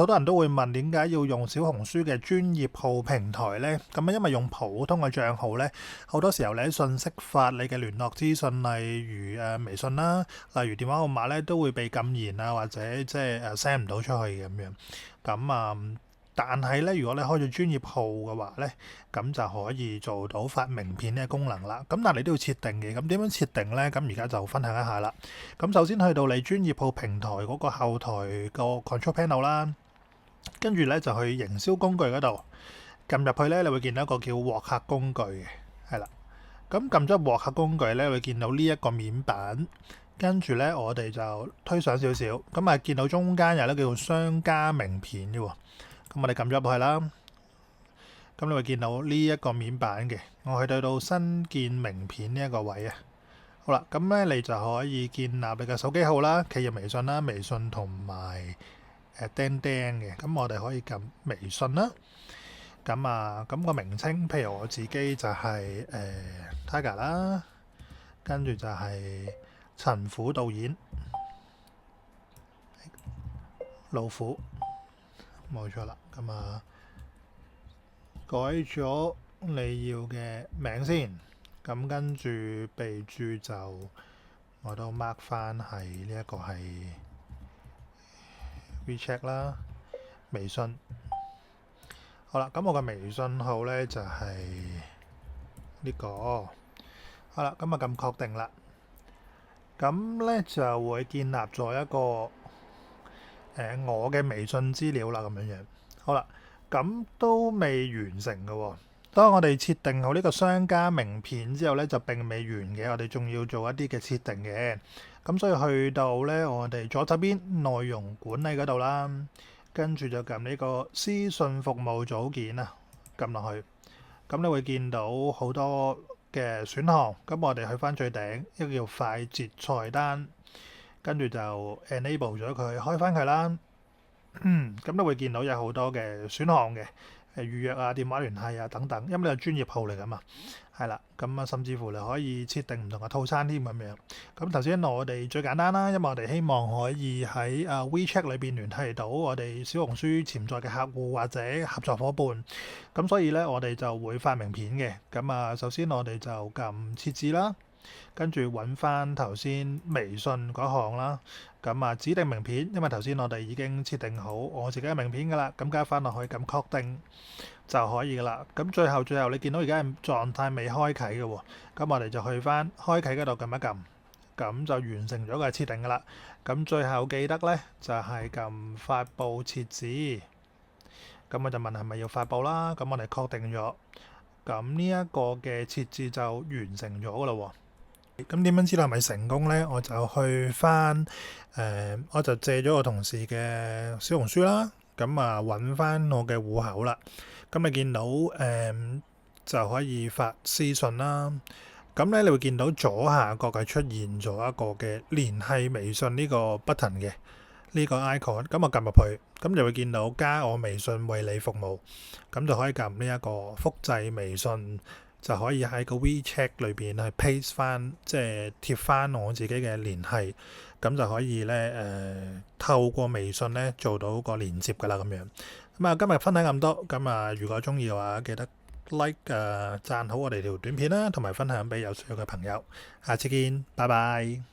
好多人都會問點解要用小紅書嘅專業號平台呢？咁因為用普通嘅帳號呢，好多時候你喺信息發你嘅聯絡資訊，例如微信啦，例如電話號碼呢，都會被禁言啊，或者即係send 唔到出去咁樣。但係呢，如果你開咗專業號嘅話呢，咁就可以做到發名片呢個功能啦。咁但係你都要設定嘅。咁點樣設定呢？咁而家就分享一下啦。咁首先去到你專業號平台嗰個後台個 control panel 啦。跟住咧就去營銷工具嗰度撳入去咧，你會見到一個叫獲客工具嘅，係啦。咁撳咗獲客工具咧，會見到呢一個面板。跟住咧，我哋就推上少少，咁見到中間有咧叫做商家名片嘅喎。咁我哋撳咗入去啦。咁你會見到呢一個面板嘅，我去到新建名片呢一個位啊。好啦，咁咧你就可以建立你嘅手機號啦、企業微信啦、微信同埋釘釘嘅。咁我哋可以撳微信啦。咁個名稱，譬如我自己就係Tiger 啦，跟住就係陳虎導演，老虎，冇錯啦。改咗你要嘅名先，咁跟住備註就我都 mark 翻係呢一個係 WeChat 啦，微信。好啦，咁我嘅微信號呢就係呢個。好啦，咁撳確定啦。咁呢就會建立咗一個我嘅微信資料啦，咁樣樣。好啦，咁都未完成嘅喎。當我哋設定好呢個商家名片之後呢，就並未完嘅，我哋仲要做一啲嘅設定嘅。咁所以去到呢，我哋左手邊內容管理嗰度啦。跟住就撳呢個私信服務組件啊，撳落去，咁你會見到好多嘅選項。咁我哋去翻最頂一個叫快捷菜單，跟住就 enable 咗佢，開翻佢啦。咁你會見到有好多嘅選項嘅，預約啊、電話聯繫啊等等。因為你係專業號嚟噶嘛，係啦。咁甚至乎你可以設定唔同嘅套餐添咁樣。咁頭先我哋最簡單啦，因為我哋希望可以喺WeChat 裏邊聯繫到我哋小紅書潛在嘅客戶或者合作伙伴。咁所以呢，我哋就會發名片嘅。首先我哋就撳設置啦。跟住揾翻頭先微信嗰項啦。指定名片，因為頭先我哋已經設定好我自己嘅名片噶啦。加翻落去撳確定就可以噶啦。最後你見到而家係狀態未開啟嘅喎。咁我哋就去翻開啟嗰度撳一撳，咁就完成咗個設定噶啦。最後記得呢，就係撳發布設置。咁我就問係咪要發布啦。咁我哋確定咗，咁呢一個嘅設置就完成咗噶啦喎。咁點樣知道係咪成功呢？我就去翻我就借咗我同事嘅小紅書啦。揾翻我嘅戶口啦。咁你見到就可以發私信啦。咁咧你會見到左下角係出現咗一個嘅聯繫微信呢個 button 嘅呢個 icon。咁我撳入去，咁就會見到加我微信為你服務。咁就可以撳呢一個複製微信。就可以喺個 WeChat 裏邊去 paste 翻，即係貼翻我自己嘅聯繫，咁就可以咧透過微信咧做到個連接噶啦咁樣。今日分享咁多，如果中意嘅話，記得 like 讚好我哋條短片啦，同埋分享俾有需要嘅朋友。下次見，拜拜。